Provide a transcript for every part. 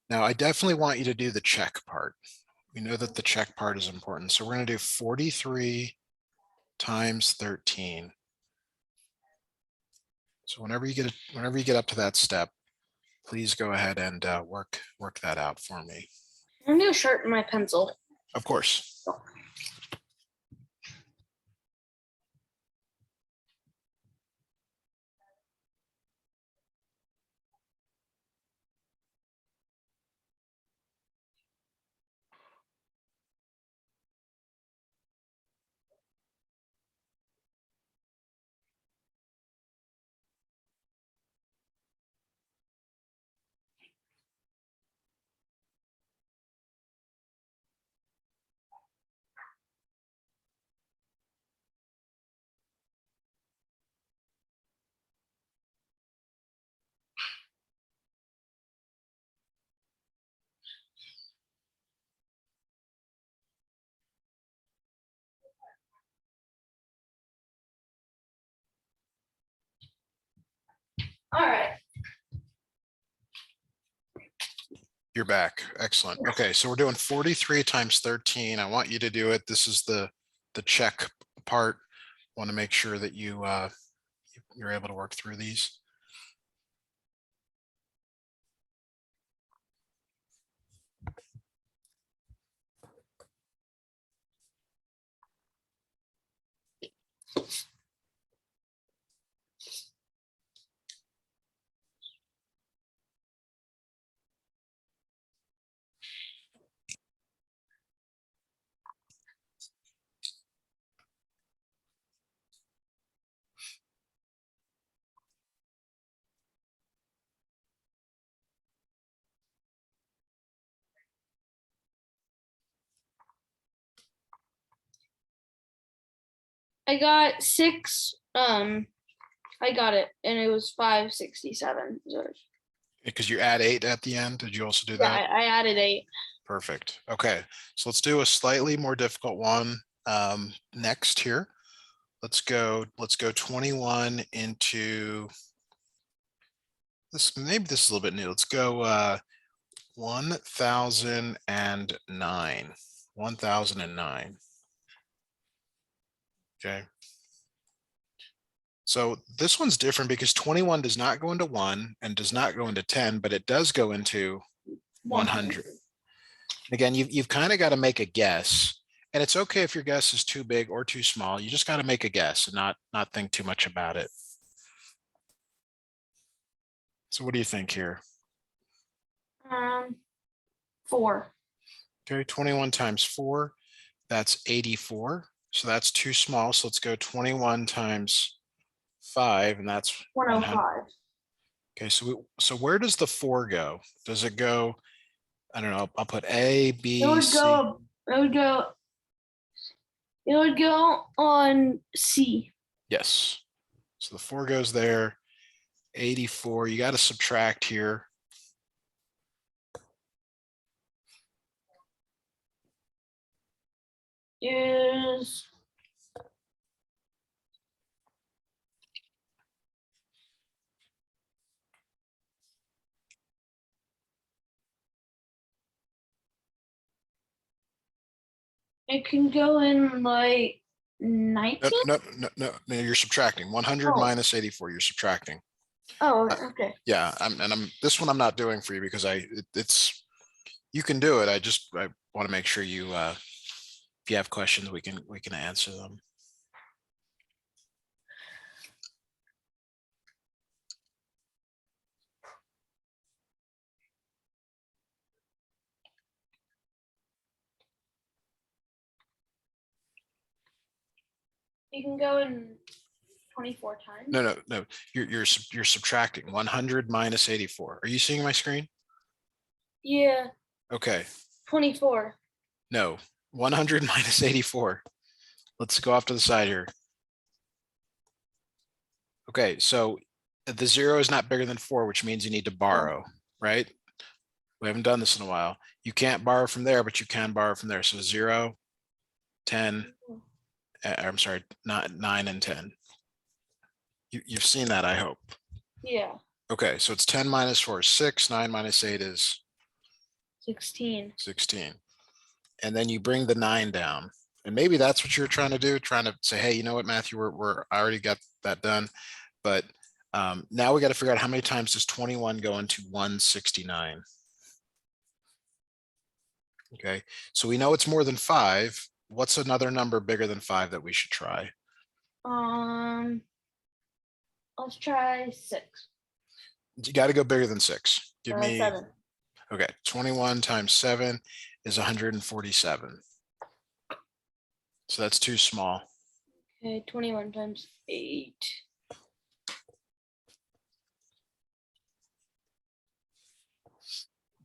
Now, I definitely want you to do the check part. We know that the check part is important. So we're going to do 43 times 13. So whenever you get up to that step, please go ahead and work that out for me. I'm gonna sharpen my pencil. Of course. All right. You're back. Excellent. Okay, so we're doing 43 times 13. I want you to do it. This is the check part. Want to make sure that you're able to work through these. I got 6. I got it, and it was 567. Because you add 8 at the end. Did you also do Yeah, that? I added 8. Perfect. Okay, so let's do a slightly more difficult one next here. Let's go 21 into this. Maybe this is a little bit new. Let's go 1009. 1009. Okay. So this one's different because 21 does not go into 1 and does not go into 10, but it does go into 100. Again, you've kind of got to make a guess, and it's okay if your guess is too big or too small. You just got to make a guess and not think too much about it. So what do you think here? 4. Okay, 21 times 4, that's 84. So that's too small. So let's go 21 times 5, and that's 105. Okay, so where does the 4 go? Does it go? I don't know. I'll put A, B, It would C. go. It would go. It would go on C. Yes. So the 4 goes there. 84. You got to subtract here. Is it can go in like 19? No, you're subtracting. 100 minus 84. You're subtracting. Oh, okay. Yeah, this one I'm not doing for you because it's you can do it. I want to make sure you if you have questions, we can answer them. You can go in 24 times. No. You're subtracting 100 minus 84. Are you seeing my screen? Yeah. Okay. 24. No, 100 minus 84. Let's go off to the side here. Okay, so the 0 is not bigger than 4, which means you need to borrow, right? We haven't done this in a while. You can't borrow from there, but you can borrow from there. So 0, 10, I'm sorry, not 9 and 10. You've seen that, I hope. Yeah. Okay, so it's 10 minus 4 is 6, 9 minus 8 is 16. 16. And then you bring the 9 down. And maybe that's what you're trying to do, trying to say, hey, you know what, Matthew, I already got that done. But now we got to figure out how many times does 21 go into 169. Okay, so we know it's more than 5. What's another number bigger than 5 that we should try? Let's try 6. You got to go bigger than 6. Give me 7. Okay, 21 times 7 is 147. So that's too small. Okay, 21 times 8.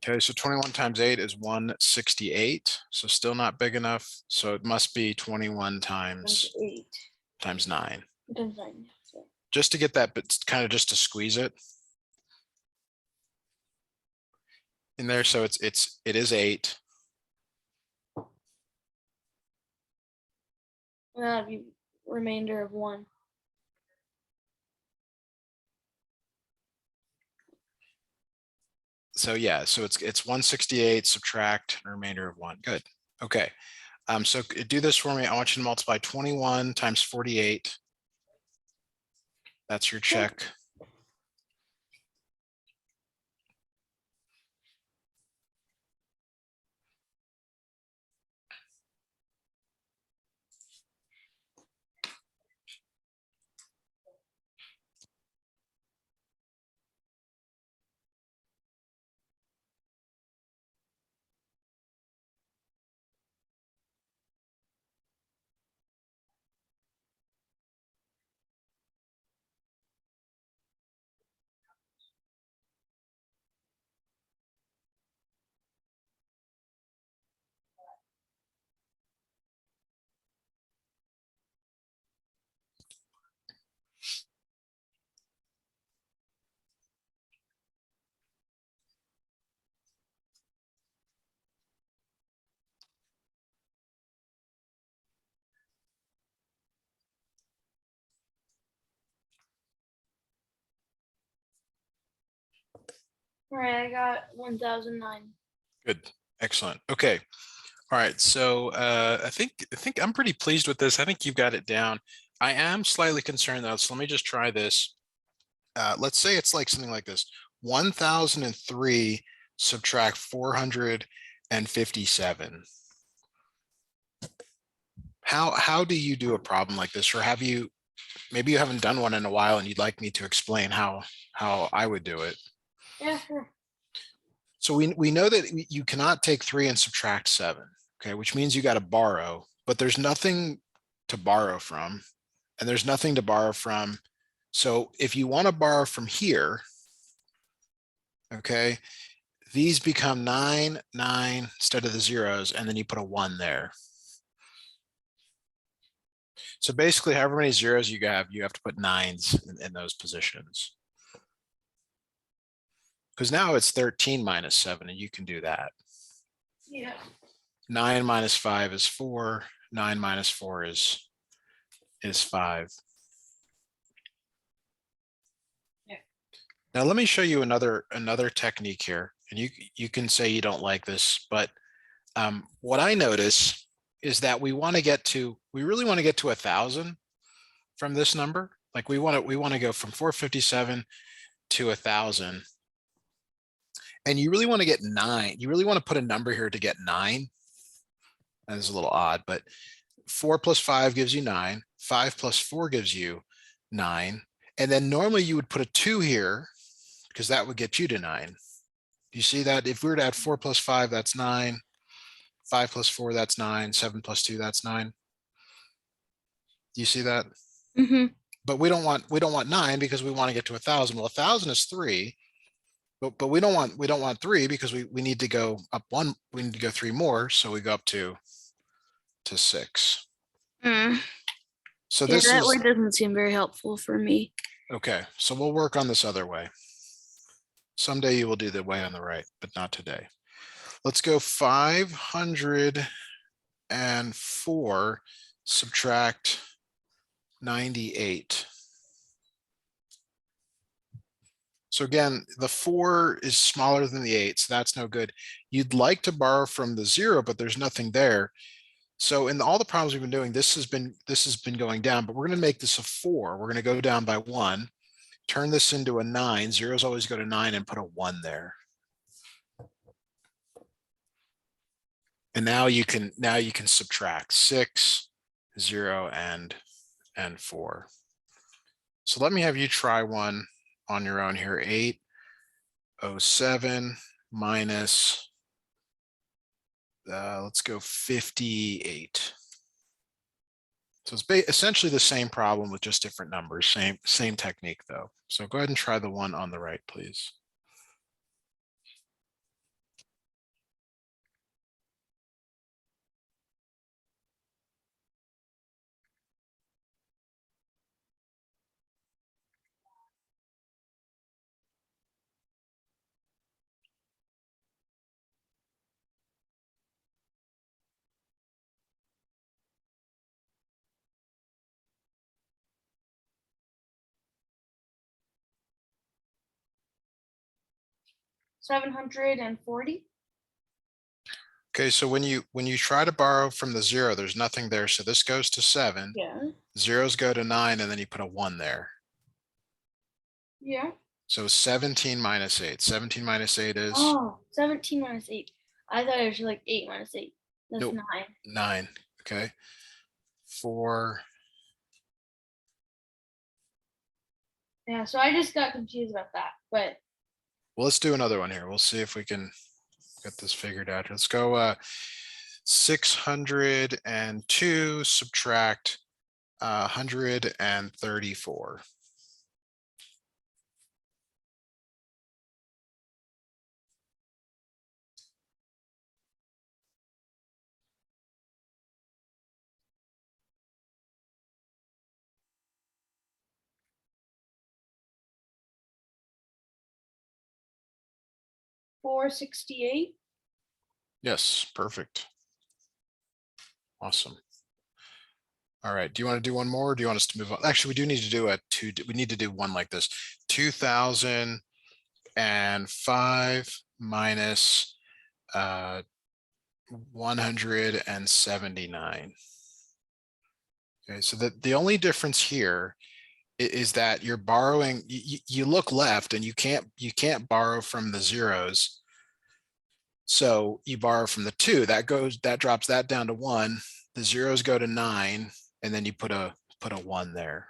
Okay, so 21 times 8 is 168. So still not big enough. So it must be 21 Times times 8. times 9. Times 9. So Just to get that, but kind of just to squeeze it in there. So it is 8. that'd be remainder of 1. So yeah, so it's 168, subtract a remainder of 1. Good. Okay. So do this for me. I want you to multiply 21 times 48. That's your check. All right, I got 1009. Good. Excellent. Okay. All right. So I think I'm pretty pleased with this. I think you've got it down. I am slightly concerned though. So let me just try this. Let's say it's like something like this: 1003 subtract 457. How do you do a problem like this, or have you? Maybe you haven't done one in a while, and you'd like me to explain how I would do it. Yeah, sure. So we know that you cannot take 3 and subtract 7, okay, which means you got to borrow, but there's nothing to borrow from, and there's nothing to borrow from. So if you want to borrow from here, okay, these become 9, 9 instead of the zeros, and then you put a 1 there. So basically, however many zeros you have to put 9s in those positions. Because now it's 13 minus 7, and you can do that. Yeah. 9 minus 5 is 4. 9 minus 4 is 5. Yeah. Now let me show you another technique here, and you can say you don't like this, but what I notice is that we really want to get to 1,000 from this number. Like we want to go from 457 to 1,000. And you really want to get 9. You really want to put a number here to get 9. That is a little odd, but 4 plus 5 gives you 9. 5 plus 4 gives you 9. And then normally you would put a 2 here because that would get you to 9. Do you see that? If we were to add 4 plus 5, that's 9. 5 plus 4, that's 9. 7 plus 2, that's 9. Do you see that? Mm-hmm. But we don't want 9 because we want to get to 1,000. Well, 1,000 is 3. But we don't want 3 because we need to go up 1. We need to go 3 more. So we go up to 6. So Yeah, this that is way doesn't seem very helpful for me. okay. So we'll work on this other way. Someday you will do the way on the right, but not today. Let's go 504 subtract 98. So again, the 4 is smaller than the 8, so that's no good. You'd like to borrow from the 0, but there's nothing there. So in all the problems we've been doing, this has been going down, but we're going to make this a 4. We're going to go down by 1, turn this into a 9. Zeros always go to 9 and put a 1 there. And now you can subtract 6, 0, and 4. So let me have you try one on your own here. 807 minus let's go 58. So it's essentially the same problem with just different numbers, same technique though. So go ahead and try the one on the right, please. $740. Okay, so when you try to borrow from the 0, there's nothing there. So this goes to 7. Yeah. Zeros go to 9, and then you put a 1 there. Yeah. So 17 minus 8. 17 minus 8 is Oh, 17 minus 8. I thought it was like 8 minus 8. That's Nope. 9. 9. Okay. 4. Yeah, so I just got confused about that. But Well, let's do another one here. We'll see if we can get this figured out. Let's go 602 subtract 134. $468. Yes, perfect. Awesome. All right. Do you want to do one more? Or do you want us to move on? Actually, we do need to do we need to do one like this. 2005 minus 179. Okay, so the only difference here is that you're borrowing, you look left and you can't borrow from the zeros. So you borrow from the 2, that drops that down to 1. The zeros go to 9, and then you put a 1 there.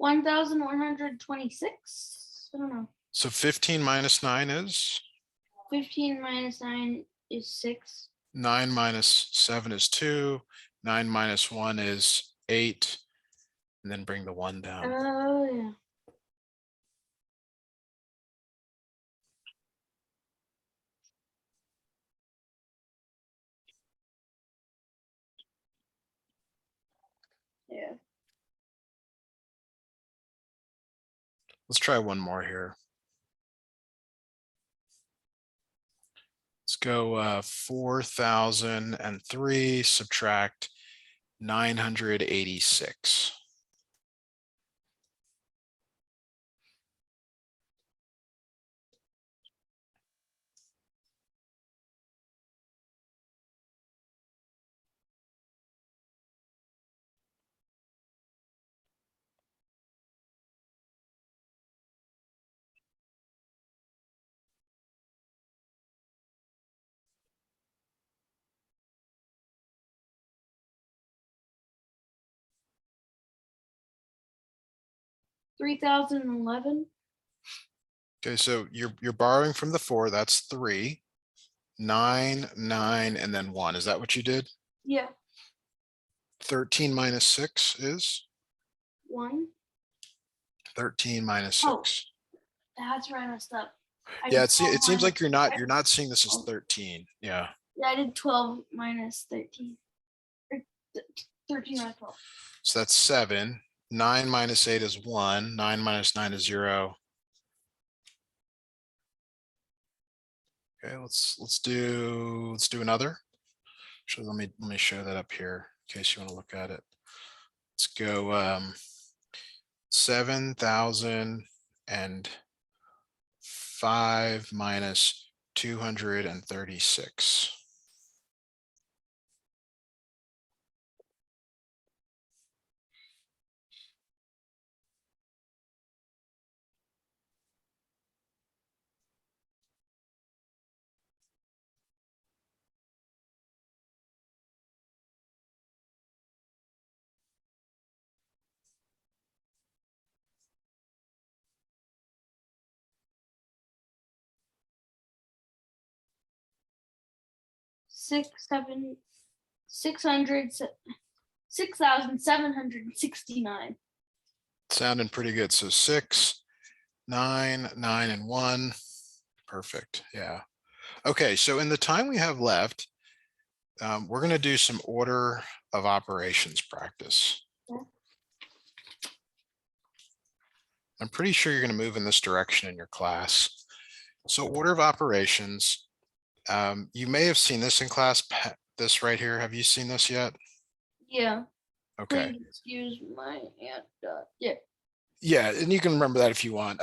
$1,126. I don't know. So 15 minus 9 is? 15 minus 9 is 6. 9 minus 7 is 2. 9 minus 1 is 8. And then bring the 1 down. Oh, yeah. Yeah. Let's try one more here. Let's go 4,003 subtract 986. $3,011. Okay, so you're borrowing from the 4, that's 3, 9, 9, and then 1. Is that what you did? Yeah. 13 minus 6 is? 1. 13 minus Oh. 6. That's where I messed up. Yeah, it seems like you're not seeing this as Oh. 13. Yeah. Yeah, I did 12 minus 13. Or 13 minus 12. So that's 7. 9 minus 8 is 1. 9 minus 9 is 0. Okay, let's do another. So let me show that up here in case you want to look at it. Let's go 7,005 minus 236. Seven, 600, 6,769. Sounding pretty good. So 6, 9, 9, and 1. Perfect. Yeah. Okay, so in the time we have left, we're going to do some order of operations practice. Okay. I'm pretty sure you're going to move in this direction in your class. So order of operations, you may have seen this in class, this right here. Have you seen this yet? Yeah. Okay. Please excuse my aunt. Yeah. Yeah, and you can remember that if you want.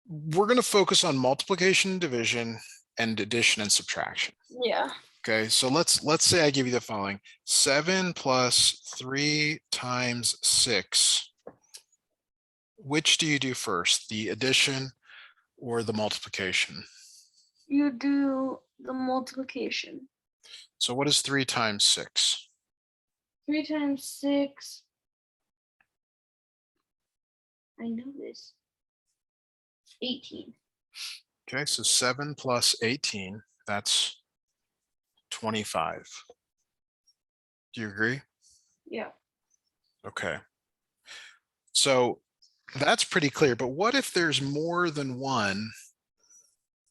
We're going to focus on multiplication, division, and addition and subtraction. Yeah. Okay, so let's say I give you the following: 7 plus 3 times 6. Which do you do first, the addition or the multiplication? You do the multiplication. So what is 3 times 6? 3 times 6. I know this. 18. Okay, so 7 plus 18, that's 25. Do you agree? Yeah. Okay. So that's pretty clear, but what if there's more than one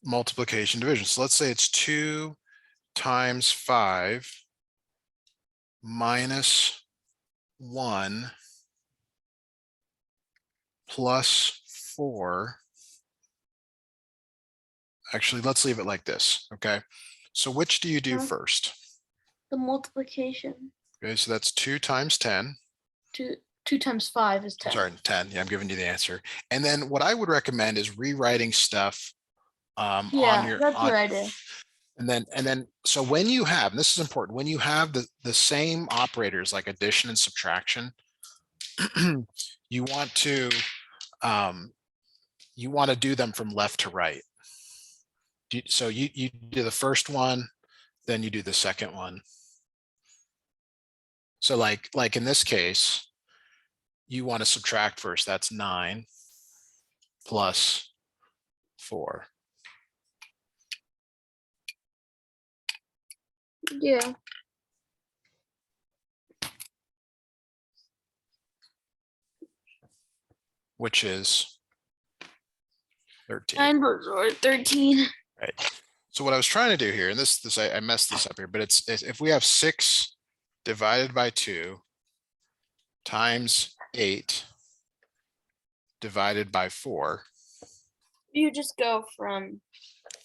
multiplication division? So let's say it's 2 times 5 minus 1 plus 4. Actually, let's leave it like this. Okay. So which do you do Yeah. first? The multiplication. Okay, so that's 2 times 10. 2 times 5 is 10. Sorry, 10. Yeah, I'm giving you the answer. And then what I would recommend is rewriting stuff on your that's what I did. and then so when you have, and this is important, when you have the same operators like addition and subtraction, you want to do them from left to right. So you do the first one, then you do the second one. So like in this case, you want to subtract first. That's 9 plus 4. Yeah. Which is 13. 9 or 13. Right. So what I was trying to do here, and this I messed this up here, but it's if we have 6 divided by 2 times 8 divided by 4. You just go from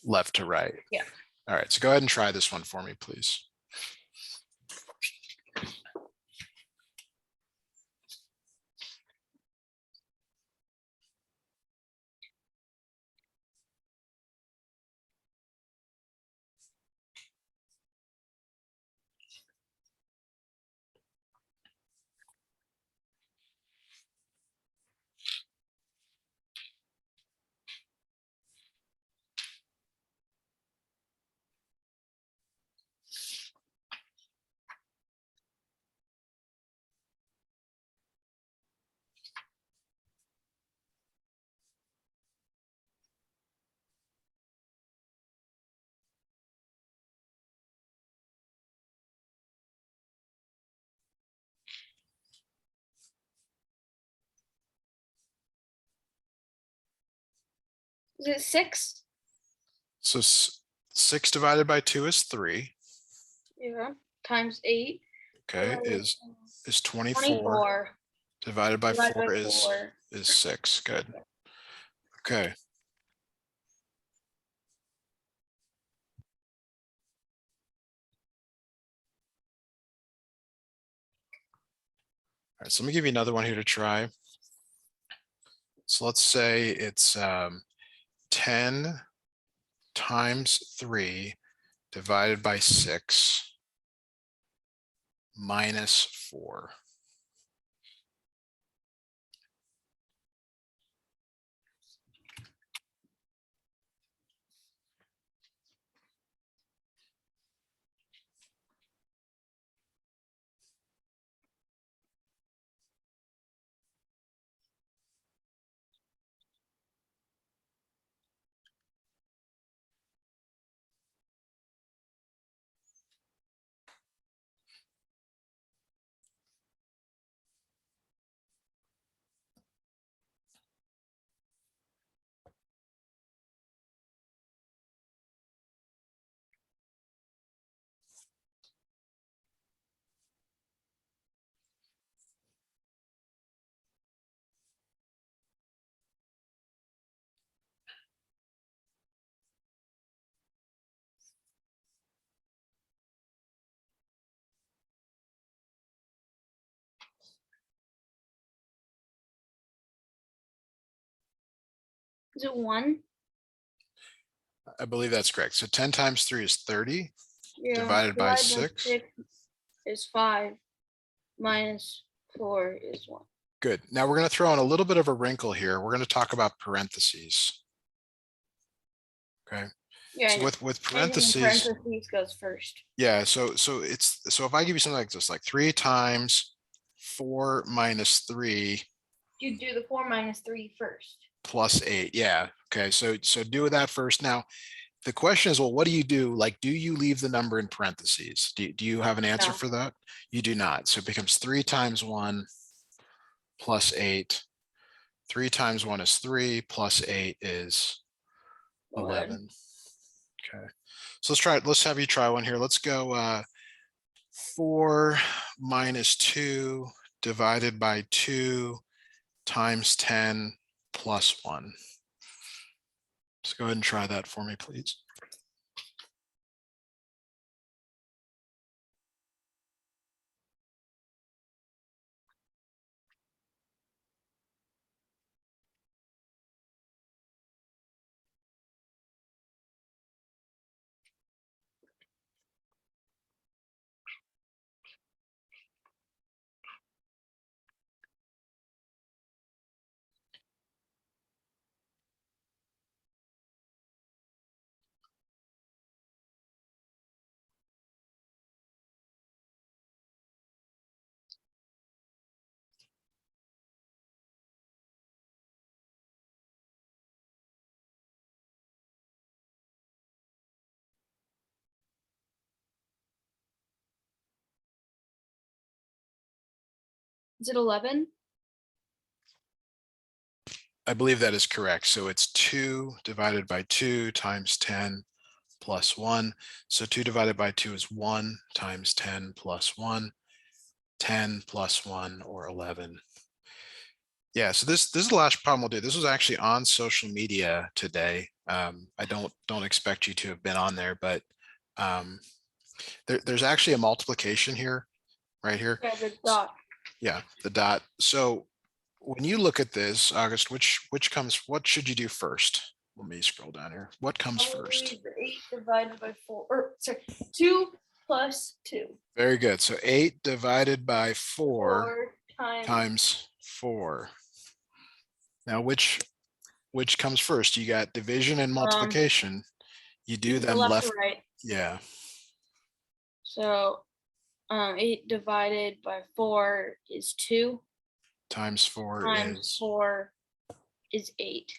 Left to right. Yeah. All right, so go ahead and try this one for me, please. Is it 6? So 6 divided by 2 is 3. Yeah. Times 8. Okay, divided is 24 24 divided by divided 4 by is 4. 6. Good. Okay. All right, so let me give you another one here to try. So let's say it's 10 times 3 divided by 6 minus 4. Is it 1? I believe that's correct. So 10 times 3 is 30 Yeah. divided by 6. 6 is 5 minus 4 is 1. Good. Now we're going to throw in a little bit of a wrinkle here. We're going to talk about parentheses. Okay. Yeah. So with Anything in parentheses goes first. yeah, so if I give you something like this, like 3 times 4 minus 3 You do the 4 minus 3 first. plus 8. Yeah. Okay. So do that first. Now the question is, well, what do you do? Like, do you leave the number in parentheses? Do you have an answer No. for that? You do not. So it becomes 3 times 1 plus 8. 3 times 1 is 3 plus 8 is 11. Okay. So let's try it. Let's have you try one here. Let's go 4 minus 2 divided by 2 times 10 plus 1. So go ahead and try that for me, please. Is it 11? I believe that is correct. So it's 2 divided by 2 times 10 plus 1. So 2 divided by 2 is 1 times 10 plus 1. 10 plus 1 or 11. Yeah, so this is the last problem we'll do. This was actually on social media today. I don't expect you to have been on there, but there's actually a multiplication here, right here. Yeah, the dot. Yeah, the dot. So when you look at this, August, what should you do first? Let me scroll down here. What comes first? 8 divided by 4, or sorry, 2 plus 2. Very good. So 8 divided by 4 4 times 4. Now, which comes first? You got division and multiplication. You do them left left. to right. Yeah. So 8 divided by 4 is 2. Times 4 Times is 4 is 8.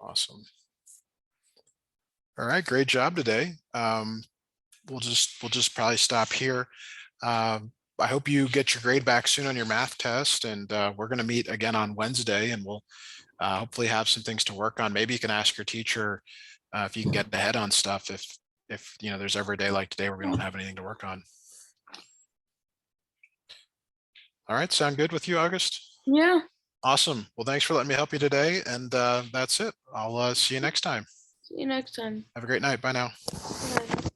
awesome. All right, great job today. We'll just probably stop here. I hope you get your grade back soon on your math test, and we're going to meet again on Wednesday, and we'll hopefully have some things to work on. Maybe you can ask your teacher if you can get ahead on stuff if, you know, there's ever a day like today where we don't have anything to work on. All right, sound good with you, August? Yeah. Awesome. Well, thanks for letting me help you today. And that's it. I'll see you next time. See you next time. Have a great night. Bye now. Bye.